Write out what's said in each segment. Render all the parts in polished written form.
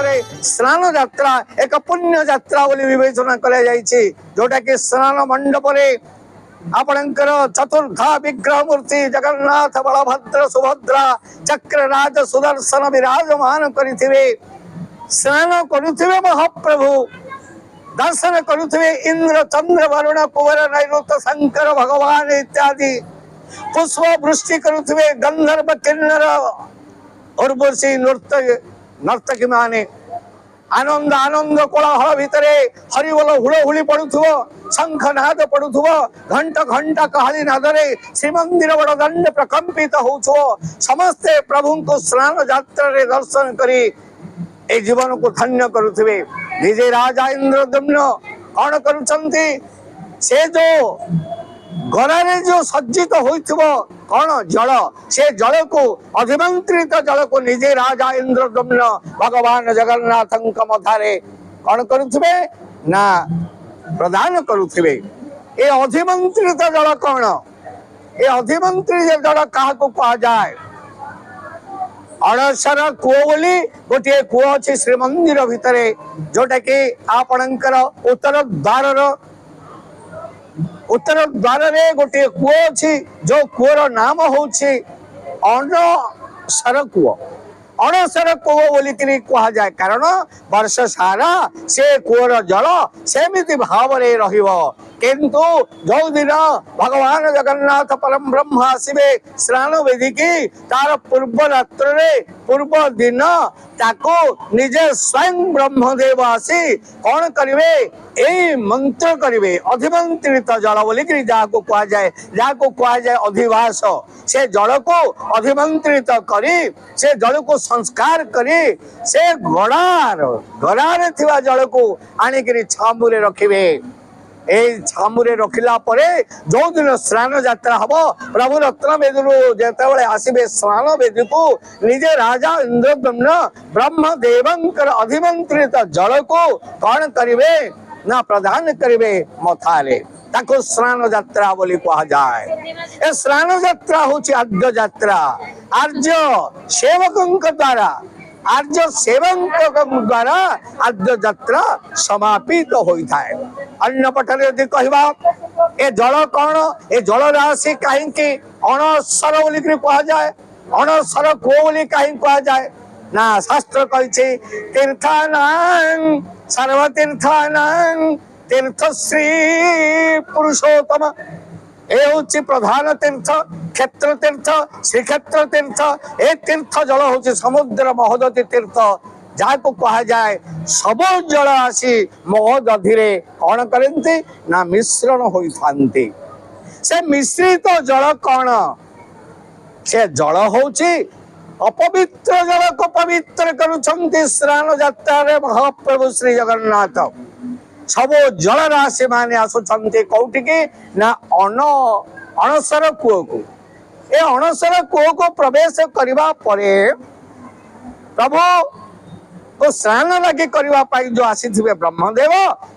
ଭିତରେ ସ୍ନାନ ଯାତ୍ରା ଏକ ପୁଣ୍ୟ ଯାତ୍ରା ବୋଲି ବିବେଚନା କରାଯାଇଛି, ଯୋଉଟା କି ସ୍ନାନ ମଣ୍ଡପରେ ଆପଣଙ୍କର ଚତୁର୍ଦ୍ଧା ବିଗ୍ରହ ମୂର୍ତ୍ତି ଜଗନ୍ନାଥ ବଳଭଦ୍ର ସୁଭଦ୍ରା ଚକ୍ରରାଜ ସୁଦର୍ଶନ ବିରାଜମାନ କରିଥିବେ। ସ୍ନାନ କରୁଥିବେ ମହାପ୍ରଭୁ, ଦର୍ଶନ କରୁଥିବେ ଇନ୍ଦ୍ର ଚନ୍ଦ୍ର ବରୁଣ କୁବର ନୈଋତ ଶଙ୍କର ଭଗବାନ ଇତ୍ୟାଦି। ପୁଷ୍ପ ବୃଷ୍ଟି କରୁଥିବେ ଗନ୍ଧର୍ବ କିନ୍ନର ଉର୍ବଶୀ ନର୍ତ୍ତକୀ ମାନେ। ଆନନ୍ଦ ଆନନ୍ଦ କୋଳାହଳ ଭିତରେ ହରିବୋଲ ହୁଳହୁଳି ପଡୁଥିବ, ଶଙ୍ଖନାଦ ପଡୁଥିବ, ଘଣ୍ଟ ଘଣ୍ଟା କାହାଳି ନାଦରେ ଶ୍ରୀମନ୍ଦିର ବଡ ଦଣ୍ଡ ପ୍ରକମ୍ପିତ ହଉଥିବ। ସମସ୍ତେ ପ୍ରଭୁଙ୍କୁ ସ୍ନାନ ଯାତ୍ରାରେ ଦର୍ଶନ କରି ଏ ଜୀବନକୁ ଧନ୍ୟ କରୁଥିବେ। ନିଜେ ରାଜା ଇନ୍ଦ୍ରଦ୍ୟୁମ୍ନ କଣ କରୁଛନ୍ତି, ସେ ଯୋଉ ଗରାରେ ଯୋଉ ସଜ୍ଜିତ ହୋଇଥିବ କଣ ଜଳ, ସେ ଜଳକୁ ଅଧିମନ୍ତ୍ରିତ ଜଳକୁ ନିଜେ ରାଜା ଇନ୍ଦ୍ରଦ୍ୟୁମ୍ନ ଭଗବାନ ଜଗନ୍ନାଥଙ୍କ ମଧ୍ୟରେ କଣ କରୁଥିବେ ନା ପ୍ରଦାନ କରୁଥିବେ। ଏ ଅଧିମନ୍ତ୍ରିତ ଜଳ କଣ, ଏ ଅଧିମନ୍ତ୍ରିତ ଜଳ କାହାକୁ କୁହାଯାଏ? ଅଣସର କୂଅ ବୋଲି ଗୋଟିଏ କୂଅ ଅଛି ଶ୍ରୀମନ୍ଦିର ଭିତରେ, ଯୋଉଟା କି ଆପଣଙ୍କର ଉତ୍ତର ଦ୍ୱାରରେ ଗୋଟିଏ କୂଅ ଅଛି, ଯୋଉ କୂଅର ନାମ ହଉଛି ଅଣସର କୂଅ। ଅଣସର କୂଅ ବୋଲିକିରି କୁହାଯାଏ, କାରଣ ବର୍ଷ ସାରା ସେ କୂଅର ଜଳ ସେମିତି ଭାବରେ ରହିବ। କିନ୍ତୁ ଯୋଉଦିନ ଭଗବାନ ଜଗନ୍ନାଥ ପରମ ବ୍ରହ୍ମ ଆସିବେ ସ୍ନାନ ବେଦିକି, ତାର ପୂର୍ବ ରାତ୍ରରେ ପୂର୍ବ ଦିନ ତାକୁ ନିଜେ ସ୍ୱୟଂ ବ୍ରହ୍ମଦେବ ଆସି କଣ କରିବେ, ଏଇ ମନ୍ତ୍ର କରିବେ। ଅଧିମନ୍ତ୍ରିତ ଜଳ ବୋଲିକିରି ଯାହାକୁ କୁହାଯାଏ ଅଧିବାସ। ସେ ଜଳକୁ ଅଧିମନ୍ତ୍ରିତ କରି, ସେ ଜଳକୁ ସଂସ୍କାର କରି, ସେ ଗଡ଼ାରେ ଥିବା ଜଳକୁ ଆଣିକିରି ଛାମୁରେ ରଖିବେ। এই ଛାମୁରେ ରଖିଲା ପରେ ଯୋଉଦିନ ସ୍ନାନ ଯାତ୍ରା ହବ, ପ୍ରଭୁ ରତ୍ନ ବେଦୀରୁ ଯେତେବେଳେ ଆସିବେ ସ୍ନାନ ବେଦୀକୁ, ନିଜେ ରାଜା ଇନ୍ଦ୍ରଦ୍ୟୁମ୍ନ ବ୍ରହ୍ମଦେବଙ୍କର ଅଧିମନ୍ତ୍ରିତ ଜଳକୁ କଣ କରିବେ ନା ପ୍ରଦାନ କରିବେ ମଥାରେ। ତାକୁ ସ୍ନାନ ଯାତ୍ରା ବୋଲି କୁହାଯାଏ। ଏ ସ୍ନାନ ଯାତ୍ରା ହଉଛି ଆର୍ଯ୍ୟ ଯାତ୍ରା। ଆର୍ଯ୍ୟ ସେବକଙ୍କ ଦ୍ୱାରା ଆର୍ଯ୍ୟ ଯାତ୍ରା ସମାପିତ ହୋଇଥାଏ। ଅନ୍ୟ ପଟରେ ଯଦି କହିବା, ଏ ଜଳ କଣ, ଏ ଜଳ ରାଶି କାହିଁକି ଅଣସର ବୋଲିକିରି କୁହାଯାଏ, ଅଣସର କୂଅ ବୋଲି କାହିଁକି କୁହାଯାଏ ନା ଶାସ୍ତ୍ର କହିଛି, ତୀର୍ଥାନାଂ ସର୍ବତୀର୍ଥାନାଂ ତୀର୍ଥଶ୍ରୀ ପୁରୁଷୋତ୍ତମ। ଏ ହଉଛି ପ୍ରଧାନ ତୀର୍ଥ, କ୍ଷେତ୍ର ତୀର୍ଥ, ଶ୍ରୀକ୍ଷେତ୍ର ତୀର୍ଥ। ଏ ତୀର୍ଥ ଜଳ ହଉଛି ସମୁଦ୍ର ମହୋଦଧି ତୀର୍ଥ, ଯାହାକୁ କୁହାଯାଏ ସବୁ ଜଳ ଆସି ମହୋଦଧିରେ କଣ କରନ୍ତି ନା ମିଶ୍ରଣ ହୋଇଥାନ୍ତି। ସେ ମିଶ୍ରିତ ଜଳ କଣ, ସେ ଜଳ ହଉଛି ଅପବିତ୍ର ଜଳକୁ ପବିତ୍ର କରୁଛନ୍ତି ସ୍ନାନ ଯାତ୍ରାରେ ମହାପ୍ରଭୁ ଶ୍ରୀ ଜଗନ୍ନାଥ। ସବୁ ଜଳ ରାଶି ମାନେ ଆସୁଛନ୍ତି କୋଉଠିକି ନା ଅଣସର କୂଅକୁ। ଏ ଅଣସର କୂଅକୁ ପ୍ରବେଶ କରିବା ପରେ ପ୍ରଭୁ ସ୍ନାନ ଲାଗି କରିବା ପାଇଁ ଯୋଉ ଆସିଥିବେ ବ୍ରହ୍ମଦେବ,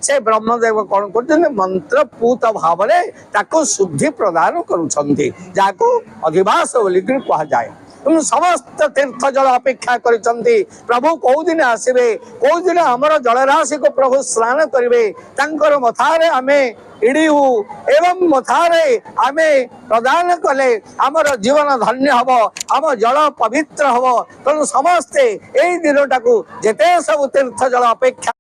ସେ ବ୍ରହ୍ମଦେବ କଣ କରୁଛନ୍ତି, ମନ୍ତ୍ରପୂତ ଭାବରେ ତାକୁ ଶୁଦ୍ଧି ପ୍ରଦାନ କରୁଛନ୍ତି, ଯାହାକୁ ଅଧିବାସ ବୋଲିକି କୁହାଯାଏ। ସମସ୍ତ ତୀର୍ଥ ଜଳ ଅପେକ୍ଷା କରିଛନ୍ତି ପ୍ରଭୁ କୋଉଦିନ ଆସିବେ, କୋଉଦିନ ଆମର ଜଳରାଶିକୁ ପ୍ରଭୁ ସ୍ନାନ କରିବେ, ତାଙ୍କର ମଥାରେ ଆମେ ଇଡ଼ିବୁ ଏବଂ ମଥାରେ ଆମେ ପ୍ରଦାନ କଲେ ଆମର ଜୀବନ ଧନ୍ୟ ହବ, ଆମ ଜଳ ପବିତ୍ର ହବ। ତେଣୁ ସମସ୍ତେ ଏଇ ଦିନଟାକୁ ଯେତେ ସବୁ ତୀର୍ଥ ଜଳ ଅପେକ୍ଷା